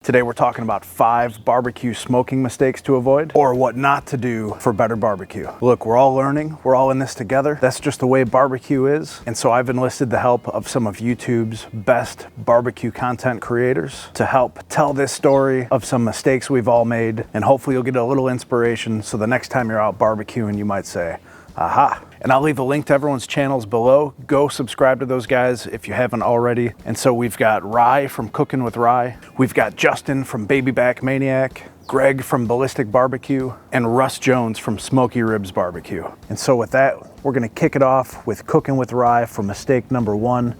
Today we're talking about 5 barbecue smoking mistakes to avoid, or what not to do for better barbecue. Look, we're all learning, we're all in this together. That's just the way barbecue is. And so I've enlisted the help of some of YouTube's best barbecue content creators to help tell this story of some mistakes we've all made. And hopefully you'll get a little inspiration so the next time you're out barbecuing, you might say, aha. And I'll leave a link to everyone's channels below. Go subscribe to those guys if you haven't already. And so we've got Rye from Cooking with Rye. We've got Justin from Baby Back Maniac, Greg from Ballistic Barbecue, and Russ Jones from Smoky Ribs Barbecue. And so with that, we're gonna kick it off with Cooking with Rye for mistake number 1.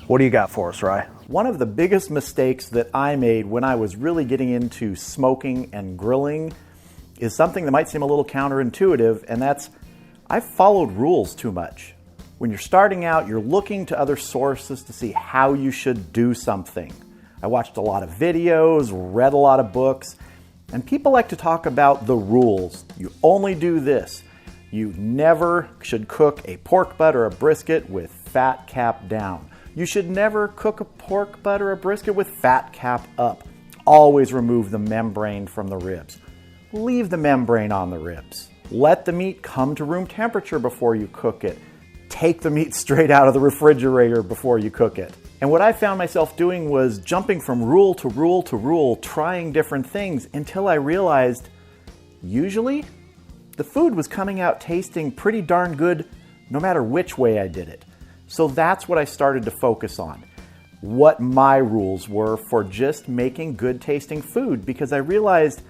What do you got for us, Rye? One of the biggest mistakes that I made when I was really getting into smoking and grilling is something that might seem a little counterintuitive, and that's I followed rules too much. When you're starting out, you're looking to other sources to see how you should do something. I watched a lot of videos, read a lot of books, and people like to talk about the rules. You only do this. You never should cook a pork butt or a brisket with fat cap down. You should never cook a pork butt or a brisket with fat cap up. Always remove the membrane from the ribs. Leave the membrane on the ribs. Let the meat come to room temperature before you cook it. Take the meat straight out of the refrigerator before you cook it. And what I found myself doing was jumping from rule to rule to rule, trying different things until I realized usually the food was coming out tasting pretty darn good no matter which way I did it. So that's what I started to focus on. What my rules were for just making good tasting food, because I realized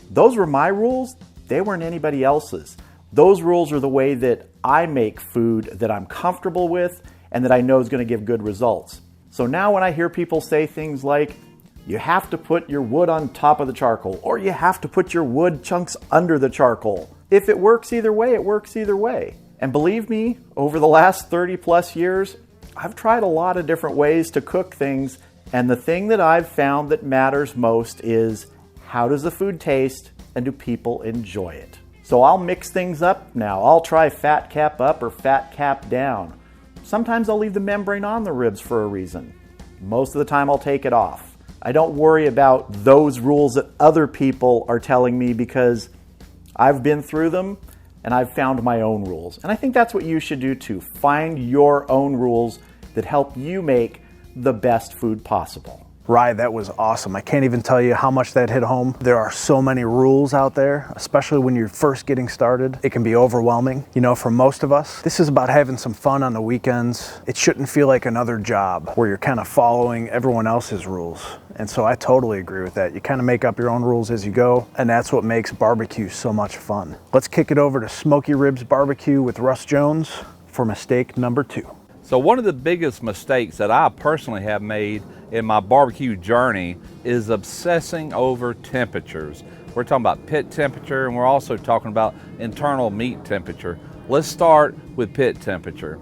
those were my rules. They weren't anybody else's. Those rules are the way that I make food that I'm comfortable with and that I know is going to give good results. So now when I hear people say things like, you have to put your wood on top of the charcoal, or you have to put your wood chunks under the charcoal. If it works either way, it works either way. And believe me, over the last 30 plus years, I've tried a lot of different ways to cook things. And the thing that I've found that matters most is, how does the food taste? And do people enjoy it? So I'll mix things up now. I'll try fat cap up or fat cap down. Sometimes I'll leave the membrane on the ribs for a reason. Most of the time I'll take it off. I don't worry about those rules that other people are telling me because I've been through them and I've found my own rules. And I think that's what you should do too. Find your own rules that help you make the best food possible. Rye, that was awesome. I can't even tell you how much that hit home. There are so many rules out there, especially when you're first getting started. It can be overwhelming. You know, for most of us, this is about having some fun on the weekends. It shouldn't feel like another job where you're kind of following everyone else's rules. And so I totally agree with that. You kind of make up your own rules as you go, and that's what makes barbecue so much fun. Let's kick it over to Smoky Ribs Barbecue with Russ Jones for mistake number 2. So one of the biggest mistakes that I personally have made in my barbecue journey is obsessing over temperatures. We're talking about pit temperature, and we're also talking about internal meat temperature. Let's start with pit temperature.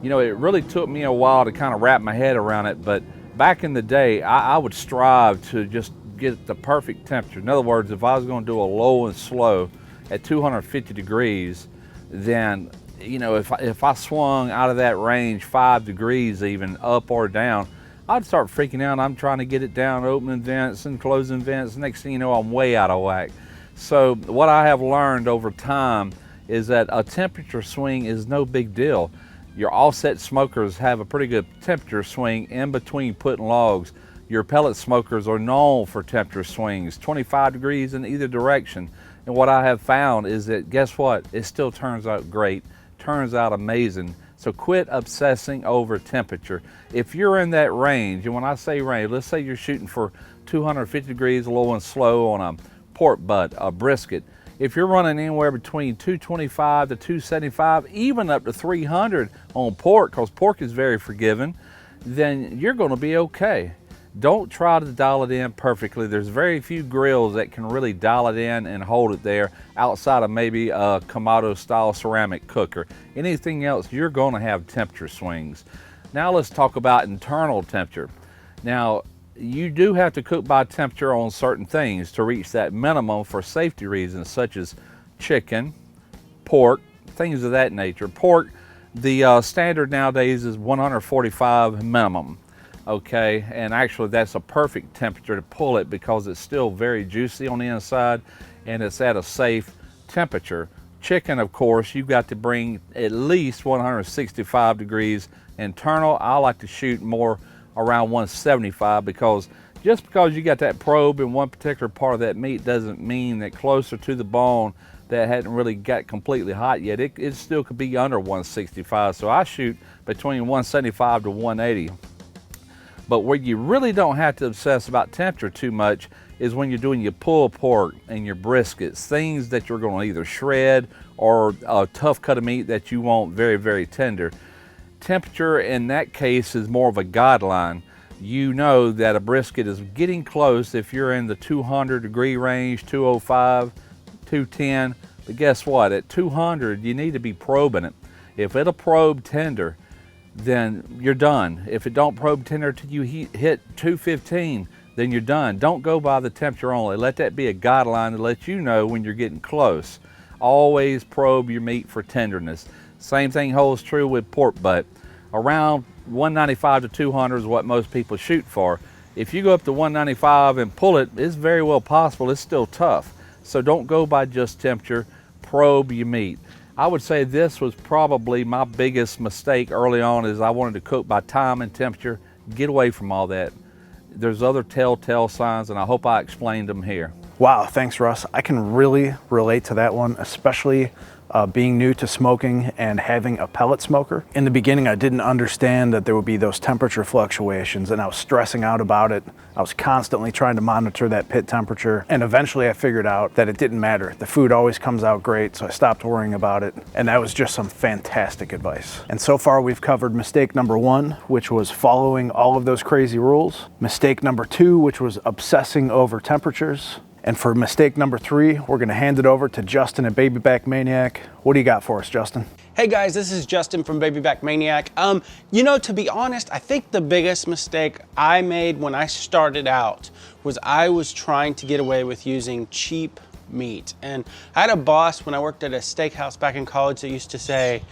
You know, it really took me a while to kind of wrap my head around it, but back in the day, I would strive to just get the perfect temperature. In other words, if I was going to do a low and slow at 250 degrees, then you know, if I swung out of that range 5 degrees even up or down, I'd start freaking out. I'm trying to get it down, opening vents and closing vents. Next thing you know, I'm way out of whack. So what I have learned over time is that a temperature swing is no big deal. Your offset smokers have a pretty good temperature swing in between putting logs. Your pellet smokers are known for temperature swings, 25 degrees in either direction. And what I have found is that, guess what? It still turns out great. Turns out amazing. So quit obsessing over temperature. If you're in that range, and when I say range, let's say you're shooting for 250 degrees low and slow on a pork butt, a brisket. If you're running anywhere between 225 to 275, even up to 300 on pork, because pork is very forgiving, then you're going to be okay. Don't try to dial it in perfectly. There's very few grills that can really dial it in and hold it there outside of maybe a Kamado style ceramic cooker. Anything else, you're going to have temperature swings. Now let's talk about internal temperature. Now, you do have to cook by temperature on certain things to reach that minimum for safety reasons, such as chicken, pork, things of that nature. Pork, the standard nowadays is 145 minimum. okay? And actually that's a perfect temperature to pull it because it's still very juicy on the inside and it's at a safe temperature. Chicken, of course, you've got to bring at least 165 degrees internal. I like to shoot more around 175 because just because you got that probe in one particular part of that meat doesn't mean that closer to the bone that hadn't really got completely hot yet, it still could be under 165. So I shoot between 175 to 180. But where you really don't have to obsess about temperature too much is when you're doing your pulled pork and your briskets, things that you're going to either shred or a tough cut of meat that you want very, very tender. Temperature in that case is more of a guideline. You know that a brisket is getting close if you're in the 200 degree range, 205, 210. But guess what? At 200, you need to be probing it. If it'll probe tender, then you're done. If it don't probe tender till you hit 215, then you're done. Don't go by the temperature only. Let that be a guideline to let you know when you're getting close. Always probe your meat for tenderness. Same thing holds true with pork butt. Around 195 to 200 is what most people shoot for. If you go up to 195 and pull it, it's very well possible it's still tough. So don't go by just temperature, probe your meat. I would say this was probably my biggest mistake early on is I wanted to cook by time and temperature. Get away from all that. There's other telltale signs and I hope I explained them here. Wow, thanks Russ. I can really relate to that one, especially being new to smoking and having a pellet smoker. In the beginning, I didn't understand that there would be those temperature fluctuations and I was stressing out about it. I was constantly trying to monitor that pit temperature and eventually I figured out that it didn't matter. The food always comes out great, so I stopped worrying about it. And that was just some fantastic advice. And so far we've covered mistake number 1, which was following all of those crazy rules. Mistake number 2, which was obsessing over temperatures. And for mistake number 3, we're gonna hand it over to Justin at Baby Back Maniac. What do you got for us, Justin? Hey guys, this is Justin from Baby Back Maniac. You know, to be honest, I think the biggest mistake I made when I started out was I was trying to get away with using cheap meat. And I had a boss when I worked at a steakhouse back in college that used to say,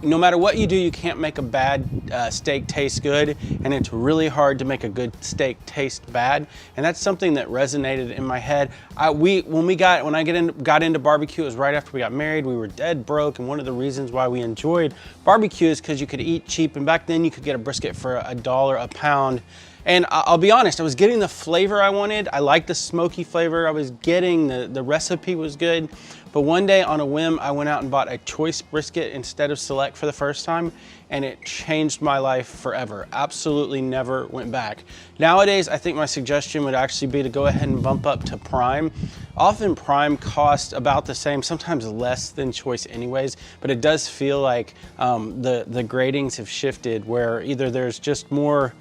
no matter what you do, you can't make a bad steak taste good, and it's really hard to make a good steak taste bad. And that's something that resonated in my head. When I got into barbecue, it was right after we got married. We were dead broke, and one of the reasons why we enjoyed barbecue is because you could eat cheap, and back then you could get a brisket for $1 a pound. And I'll be honest, I was getting the flavor I wanted. I liked the smoky flavor I was getting. The recipe was good. But one day on a whim, I went out and bought a choice brisket instead of select for the first time, and it changed my life forever. Absolutely never went back. Nowadays, I think my suggestion would actually be to go ahead and bump up to prime. Often prime costs about the same, sometimes less than choice anyways, but it does feel like the gradings have shifted where either there's just more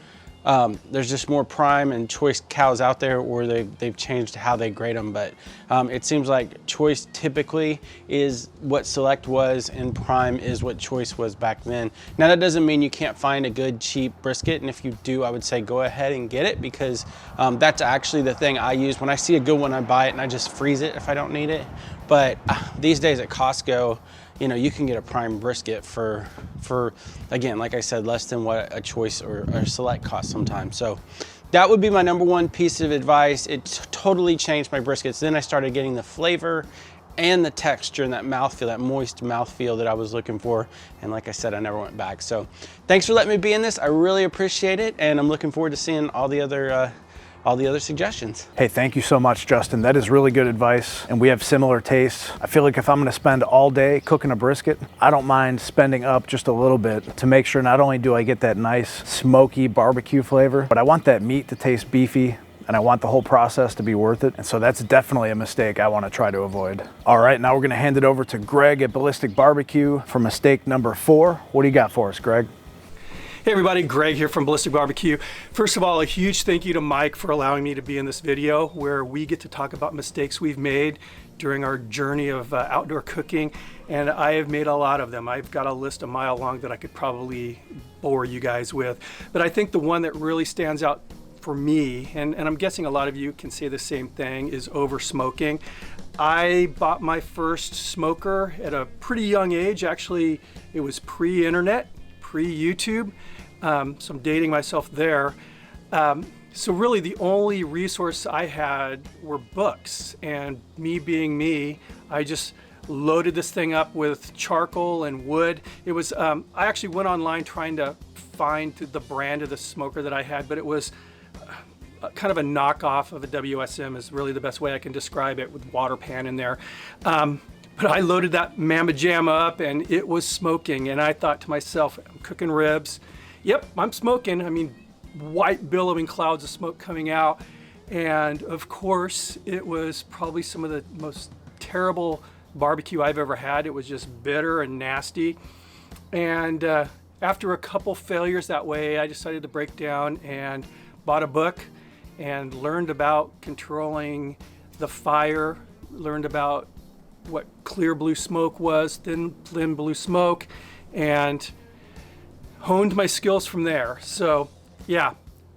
prime and choice cows out there, or they've changed how they grade them. But it seems like choice typically is what select was and prime is what choice was back then. Now that doesn't mean you can't find a good cheap brisket, and if you do, I would say go ahead and get it, because that's actually the thing I use. When I see a good one, I buy it and I just freeze it if I don't need it. But these days at Costco, you know, you can get a prime brisket for again, like I said, less than what a choice or a select costs sometimes. So that would be my number 1 piece of advice. It totally changed my briskets. Then I started getting the flavor and the texture and that mouthfeel, that moist mouthfeel that I was looking for. And like I said, I never went back. So thanks for letting me be in this. I really appreciate it. And I'm looking forward to seeing all the other suggestions. Hey, thank you so much, Justin. That is really good advice, and we have similar tastes. I feel like if I'm gonna spend all day cooking a brisket, I don't mind spending up just a little bit to make sure not only do I get that nice smoky barbecue flavor, but I want that meat to taste beefy, and I want the whole process to be worth it. And so that's definitely a mistake I wanna try to avoid. All right, now we're gonna hand it over to Greg at Ballistic Barbecue for mistake number 4. What do you got for us, Greg? Hey everybody, Greg here from Ballistic Barbecue. First of all, a huge thank you to Mike for allowing me to be in this video where we get to talk about mistakes we've made during our journey of outdoor cooking, and I have made a lot of them. I've got a list a mile long that I could probably bore you guys with, but I think the one that really stands out for me, and I'm guessing a lot of you can say the same thing, is over smoking. I bought my first smoker at a pretty young age. Actually, it was pre-internet, pre-YouTube. So I'm dating myself there. So really the only resource I had were books, and me being me, I just loaded this thing up with charcoal and wood. It was, I actually went online trying to find the brand of the smoker that I had, but it was kind of a knockoff of a WSM is really the best way I can describe it, with water pan in there. But I loaded that mamma jamma up and it was smoking, and I thought to myself, I'm cooking ribs. Yep, I'm smoking. I mean, white billowing clouds of smoke coming out. And of course, it was probably some of the most terrible barbecue I've ever had. It was just bitter and nasty. And after a couple failures that way, I decided to break down and bought a book and learned about controlling the fire, learned about what clear blue smoke was, thin blue smoke, and honed my skills from there. So yeah,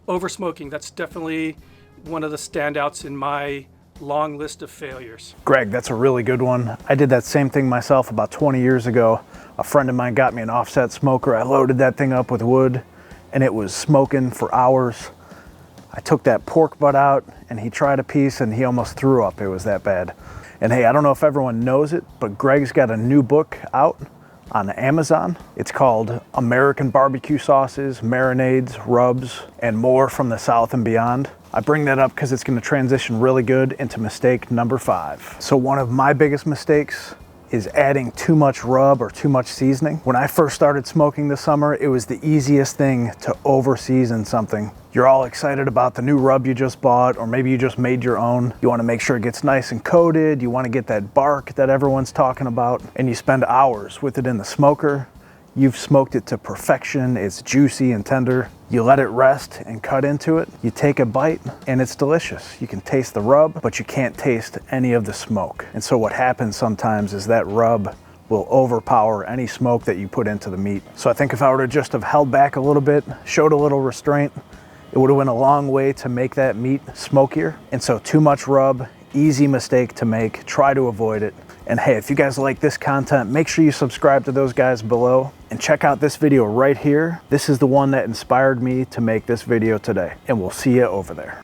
over smoking, that's definitely one of the standouts in my long list of failures. Greg, that's a really good one. I did that same thing myself about 20 years ago. A friend of mine got me an offset smoker. I loaded that thing up with wood and it was smoking for hours. I took that pork butt out and he tried a piece and he almost threw up. It was that bad. And hey, I don't know if everyone knows it, but Greg's got a new book out on Amazon. It's called American Barbecue Sauces, Marinades, Rubs, and More from the South and Beyond. I bring that up because it's going to transition really good into mistake number 5. So one of my biggest mistakes is adding too much rub or too much seasoning. When I first started smoking this summer, it was the easiest thing to over season something. You're all excited about the new rub you just bought, or maybe you just made your own. You want to make sure it gets nice and coated. You want to get that bark that everyone's talking about, and you spend hours with it in the smoker. You've smoked it to perfection. It's juicy and tender. You let it rest and cut into it. You take a bite and it's delicious. You can taste the rub, but you can't taste any of the smoke. And so what happens sometimes is that rub will overpower any smoke that you put into the meat. So I think if I were to just have held back a little bit, showed a little restraint, it would have went a long way to make that meat smokier. And so too much rub, easy mistake to make. Try to avoid it. And hey, if you guys like this content, make sure you subscribe to those guys below and check out this video right here. This is the one that inspired me to make this video today, and we'll see you over there.